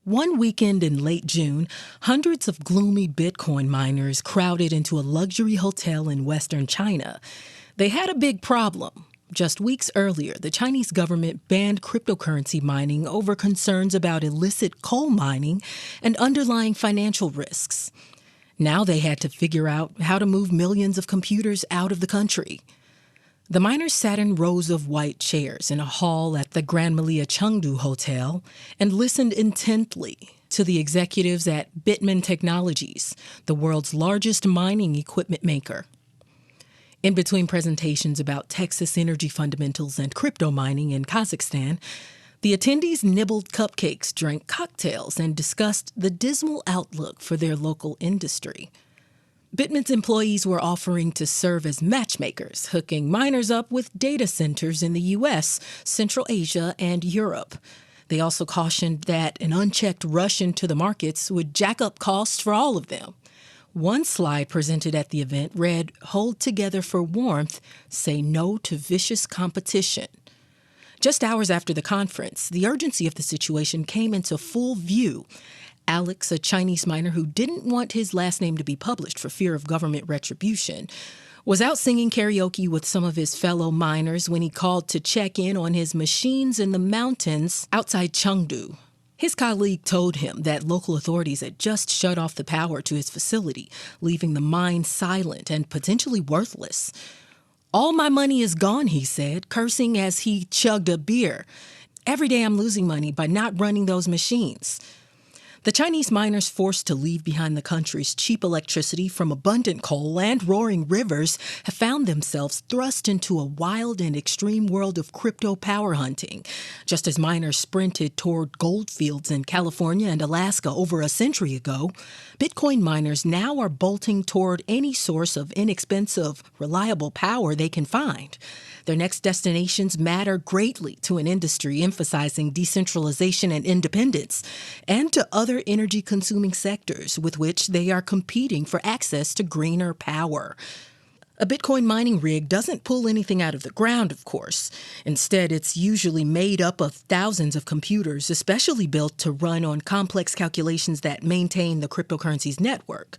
One weekend in late June, hundreds of gloomy Bitcoin miners crowded into a luxury hotel in western China. They had a big problem. Just weeks earlier, the Chinese government banned cryptocurrency mining over concerns about illicit coal mining and underlying financial risks. Now they had to figure out how to move millions of computers out of the country. The miners sat in rows of white chairs in a hall at the Grand Malia Chengdu Hotel and listened intently to the executives at Bitmain Technologies, the world's largest mining equipment maker. In between presentations about Texas energy fundamentals and crypto mining in Kazakhstan, the attendees nibbled cupcakes, drank cocktails, and discussed the dismal outlook for their local industry. Bitmain's employees were offering to serve as matchmakers, hooking miners up with data centers in the U.S., Central Asia, and Europe. They also cautioned that an unchecked rush into the markets would jack up costs for all of them. One slide presented at the event read, "Hold together for warmth, say no to vicious competition." Just hours after the conference, the urgency of the situation came into full view. Alex, a Chinese miner who didn't want his last name to be published for fear of government retribution, was out singing karaoke with some of his fellow miners when he called to check in on his machines in the mountains outside Chengdu. His colleague told him that local authorities had just shut off the power to his facility, leaving the mine silent and potentially worthless. "All my money is gone," he said, cursing as he chugged a beer. "Every day I'm losing money by not running those machines." The Chinese miners forced to leave behind the country's cheap electricity from abundant coal and roaring rivers have found themselves thrust into a wild and extreme world of crypto power hunting. Just as miners sprinted toward gold fields in California and Alaska over a century ago, Bitcoin miners now are bolting toward any source of inexpensive, reliable power they can find. Their next destinations matter greatly to an industry emphasizing decentralization and independence, and to other energy-consuming sectors with which they are competing for access to greener power. A Bitcoin mining rig doesn't pull anything out of the ground, of course. Instead, it's usually made up of thousands of computers, especially built to run on complex calculations that maintain the cryptocurrency's network.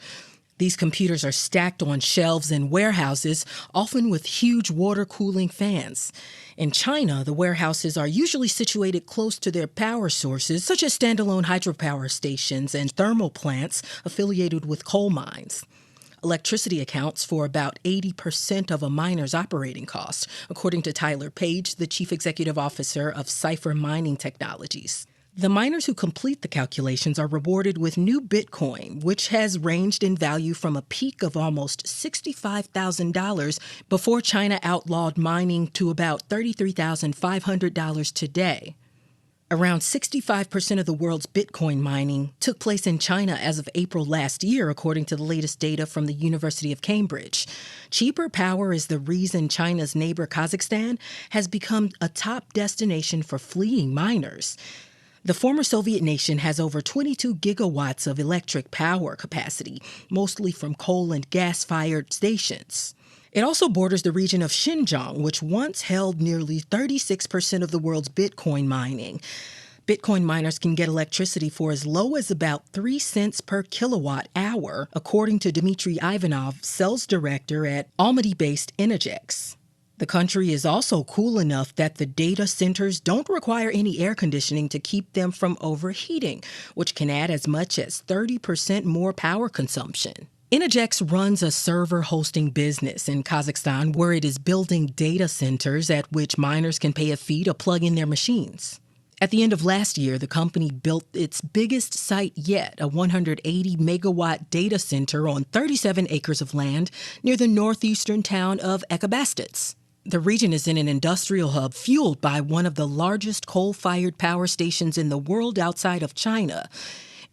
These computers are stacked on shelves in warehouses, often with huge water cooling fans. In China, the warehouses are usually situated close to their power sources, such as standalone hydropower stations and thermal plants affiliated with coal mines. Electricity accounts for about 80% of a miner's operating costs, according to Tyler Page, the chief executive officer of Cipher Mining Technologies. The miners who complete the calculations are rewarded with new Bitcoin, which has ranged in value from a peak of almost $65,000 before China outlawed mining to about $33,500 today. Around 65% of the world's Bitcoin mining took place in China as of April last year, according to the latest data from the University of Cambridge. Cheaper power is the reason China's neighbor Kazakhstan has become a top destination for fleeing miners. The former Soviet nation has over 22 gigawatts of electric power capacity, mostly from coal and gas-fired stations. It also borders the region of Xinjiang, which once held nearly 36% of the world's Bitcoin mining. Bitcoin miners can get electricity for as low as about 3 cents per kilowatt hour, according to Dmitry Ivanov, sales director at Almaty-based Energex. The country is also cool enough that the data centers don't require any air conditioning to keep them from overheating, which can add as much as 30% more power consumption. Energex runs a server hosting business in Kazakhstan where it is building data centers at which miners can pay a fee to plug in their machines. At the end of last year, the company built its biggest site yet, a 180-megawatt data center on 37 acres of land near the northeastern town of Ekabastets. The region is in an industrial hub fueled by one of the largest coal-fired power stations in the world outside of China.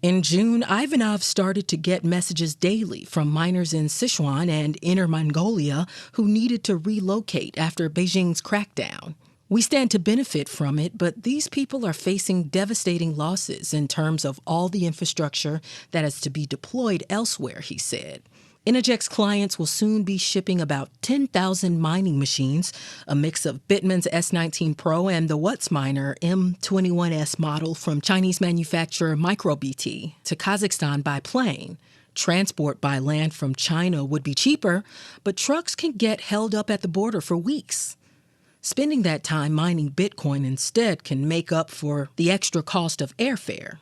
In June, Ivanov started to get messages daily from miners in Sichuan and Inner Mongolia who needed to relocate after Beijing's crackdown. "We stand to benefit from it, but these people are facing devastating losses in terms of all the infrastructure that is to be deployed elsewhere," he said. Energex clients will soon be shipping about 10,000 mining machines, a mix of Bitmain's S19 Pro and the WhatsMiner M21S model from Chinese manufacturer MicroBT, to Kazakhstan by plane. Transport by land from China would be cheaper, but trucks can get held up at the border for weeks. Spending that time mining Bitcoin instead can make up for the extra cost of airfare.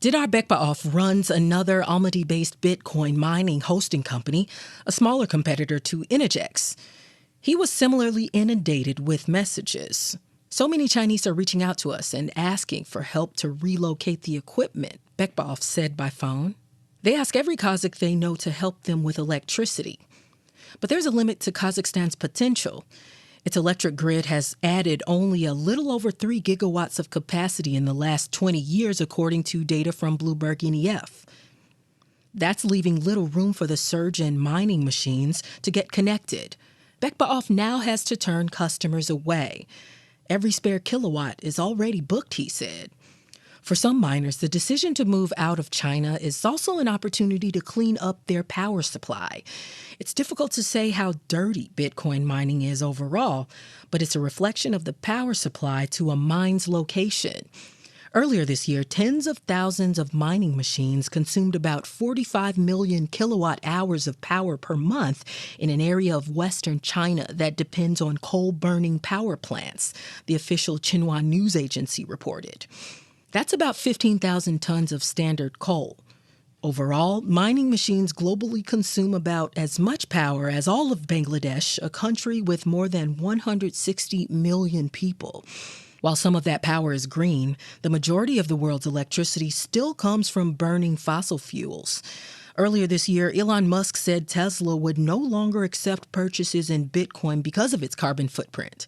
Didar Bekbaoff runs another Almaty-based Bitcoin mining hosting company, a smaller competitor to Energex. He was similarly inundated with messages. So many Chinese are reaching out to us and asking for help to relocate the equipment, Bekbaoff said by phone. They ask every Kazakh they know to help them with electricity. But there's a limit to Kazakhstan's potential. Its electric grid has added only a little over 3 gigawatts of capacity in the last 20 years, according to data from Bloomberg NEF. That's leaving little room for the surge in mining machines to get connected. Bekbaoff now has to turn customers away. Every spare kilowatt is already booked, he said. For some miners, the decision to move out of China is also an opportunity to clean up their power supply. It's difficult to say how dirty Bitcoin mining is overall, but it's a reflection of the power supply to a mine's location. Earlier this year, tens of thousands of mining machines consumed about 45 million kilowatt hours of power per month in an area of western China that depends on coal-burning power plants, the official Xinhua news agency reported. That's about 15,000 tons of standard coal. Overall, mining machines globally consume about as much power as all of Bangladesh, a country with more than 160 million people. While some of that power is green, the majority of the world's electricity still comes from burning fossil fuels. Earlier this year, Elon Musk said Tesla would no longer accept purchases in Bitcoin because of its carbon footprint.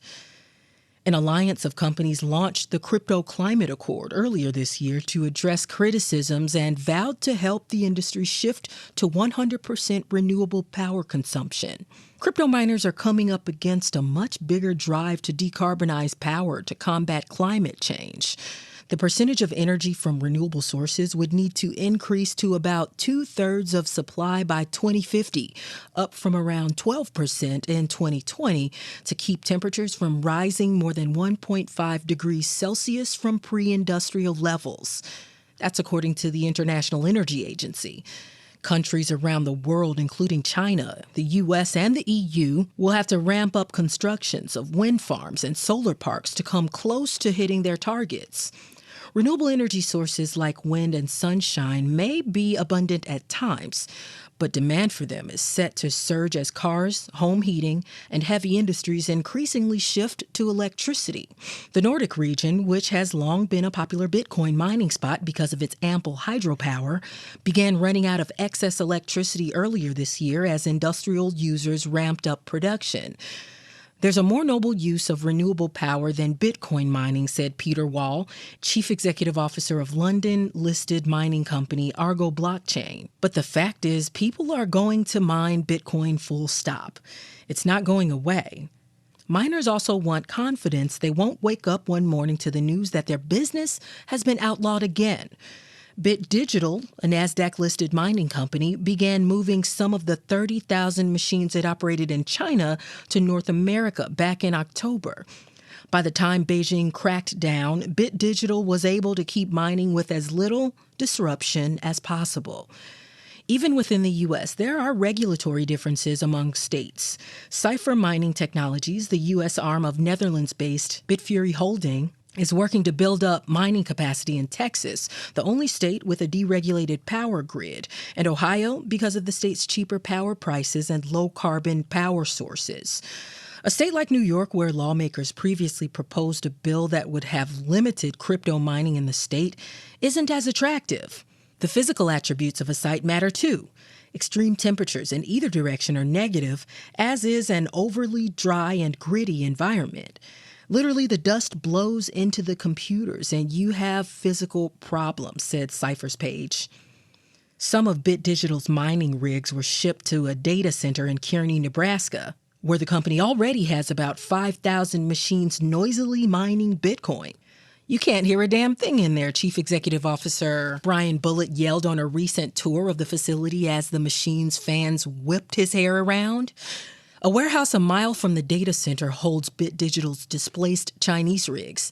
An alliance of companies launched the Crypto Climate Accord earlier this year to address criticisms and vowed to help the industry shift to 100% renewable power consumption. Crypto miners are coming up against a much bigger drive to decarbonize power to combat climate change. The percentage of energy from renewable sources would need to increase to about 2/3 of supply by 2050, up from around 12% in 2020, to keep temperatures from rising more than 1.5 degrees Celsius from pre-industrial levels. That's according to the International Energy Agency. Countries around the world, including China, the U.S., and the EU, will have to ramp up constructions of wind farms and solar parks to come close to hitting their targets. Renewable energy sources like wind and sunshine may be abundant at times, but demand for them is set to surge as cars, home heating, and heavy industries increasingly shift to electricity. The Nordic region, which has long been a popular Bitcoin mining spot because of its ample hydropower, began running out of excess electricity earlier this year as industrial users ramped up production. There's a more noble use of renewable power than Bitcoin mining, said Peter Wall, chief executive officer of London-listed mining company Argo Blockchain. But the fact is, people are going to mine Bitcoin full stop. It's not going away. Miners also want confidence they won't wake up one morning to the news that their business has been outlawed again. Bit Digital, a NASDAQ-listed mining company, began moving some of the 30,000 machines it operated in China to North America back in October. By the time Beijing cracked down, Bit Digital was able to keep mining with as little disruption as possible. Even within the U.S., there are regulatory differences among states. Cipher Mining Technologies, the U.S. arm of Netherlands-based Bitfury Holding, is working to build up mining capacity in Texas, the only state with a deregulated power grid, and Ohio because of the state's cheaper power prices and low-carbon power sources. A state like New York, where lawmakers previously proposed a bill that would have limited crypto mining in the state, isn't as attractive. The physical attributes of a site matter too. Extreme temperatures in either direction are negative, as is an overly dry and gritty environment. Literally, the dust blows into the computers and you have physical problems, said Cipher's page. Some of Bit Digital's mining rigs were shipped to a data center in Kearney, Nebraska, where the company already has about 5,000 machines noisily mining Bitcoin. You can't hear a damn thing in there, Chief Executive Officer Brian Bullitt yelled on a recent tour of the facility as the machine's fans whipped his hair around. A warehouse a mile from the data center holds Bit Digital's displaced Chinese rigs.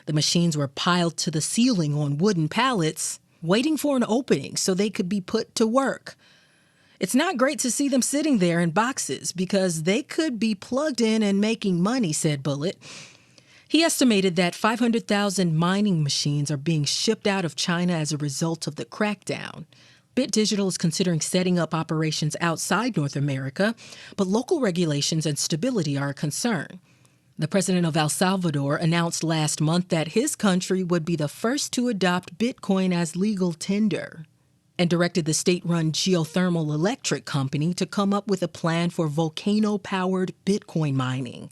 The machines were piled to the ceiling on wooden pallets, waiting for an opening so they could be put to work. It's not great to see them sitting there in boxes because they could be plugged in and making money, said Bullitt. He estimated that 500,000 mining machines are being shipped out of China as a result of the crackdown. Bit Digital is considering setting up operations outside North America, but local regulations and stability are a concern. The president of El Salvador announced last month that his country would be the first to adopt Bitcoin as legal tender and directed the state-run geothermal electric company to come up with a plan for volcano-powered Bitcoin mining.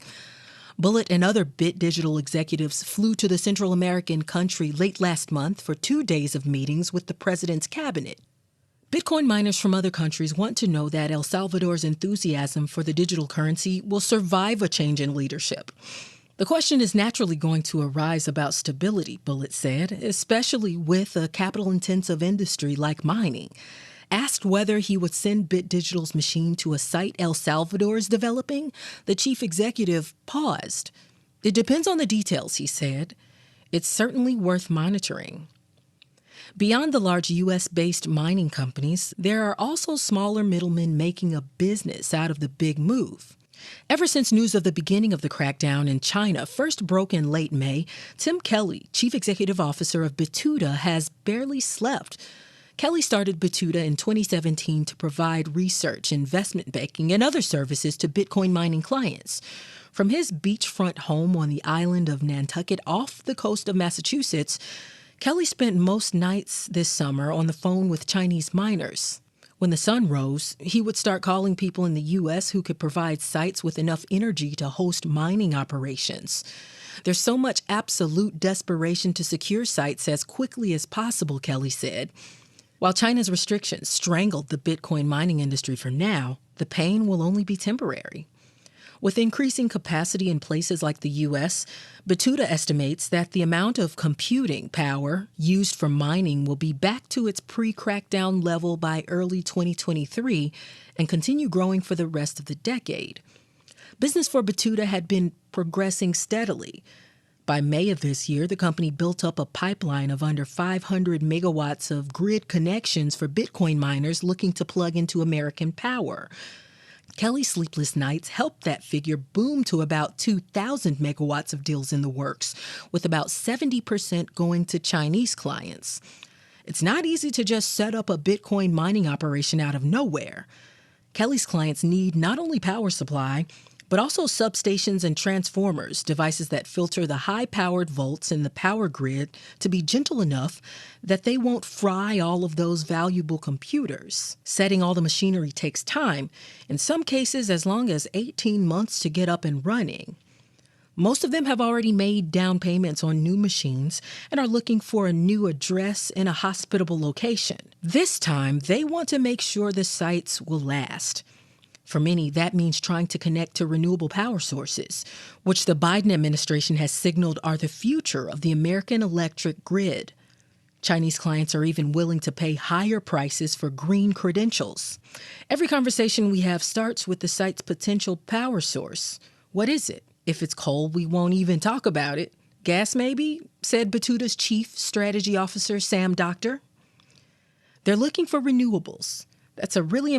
Bullitt and other Bit Digital executives flew to the Central American country late last month for 2 days of meetings with the president's cabinet. Bitcoin miners from other countries want to know that El Salvador's enthusiasm for the digital currency will survive a change in leadership. The question is naturally going to arise about stability, Bullitt said, especially with a capital-intensive industry like mining. Asked whether he would send Bit Digital's machine to a site El Salvador is developing, the chief executive paused. It depends on the details, he said. It's certainly worth monitoring. Beyond the large U.S.-based mining companies, there are also smaller middlemen making a business out of the big move. Ever since news of the beginning of the crackdown in China first broke in late May, Tim Kelly, chief executive officer of Bituta, has barely slept. Kelly started Bituta in 2017 to provide research, investment banking, and other services to Bitcoin mining clients. From his beachfront home on the island of Nantucket off the coast of Massachusetts, Kelly spent most nights this summer on the phone with Chinese miners. When the sun rose, he would start calling people in the U.S. who could provide sites with enough energy to host mining operations. There's so much absolute desperation to secure sites as quickly as possible, Kelly said. While China's restrictions strangled the Bitcoin mining industry for now, the pain will only be temporary. With increasing capacity in places like the U.S., Bituta estimates that the amount of computing power used for mining will be back to its pre-crackdown level by early 2023 and continue growing for the rest of the decade. Business for Bituta had been progressing steadily. By May of this year, the company built up a pipeline of under 500 megawatts of grid connections for Bitcoin miners looking to plug into American power. Kelly's sleepless nights helped that figure boom to about 2,000 megawatts of deals in the works, with about 70% going to Chinese clients. It's not easy to just set up a Bitcoin mining operation out of nowhere. Kelly's clients need not only power supply, but also substations and transformers, devices that filter the high-powered volts in the power grid to be gentle enough that they won't fry all of those valuable computers. Setting all the machinery takes time, in some cases as long as 18 months to get up and running. Most of them have already made down payments on new machines and are looking for a new address in a hospitable location. This time, they want to make sure the sites will last. For many, that means trying to connect to renewable power sources, which the Biden administration has signaled are the future of the American electric grid. Chinese clients are even willing to pay higher prices for green credentials. Every conversation we have starts with the site's potential power source. What is it? If it's coal, we won't even talk about it. Gas, maybe? Said Bituta's chief strategy officer, Sam Doctor. They're looking for renewables. That's a really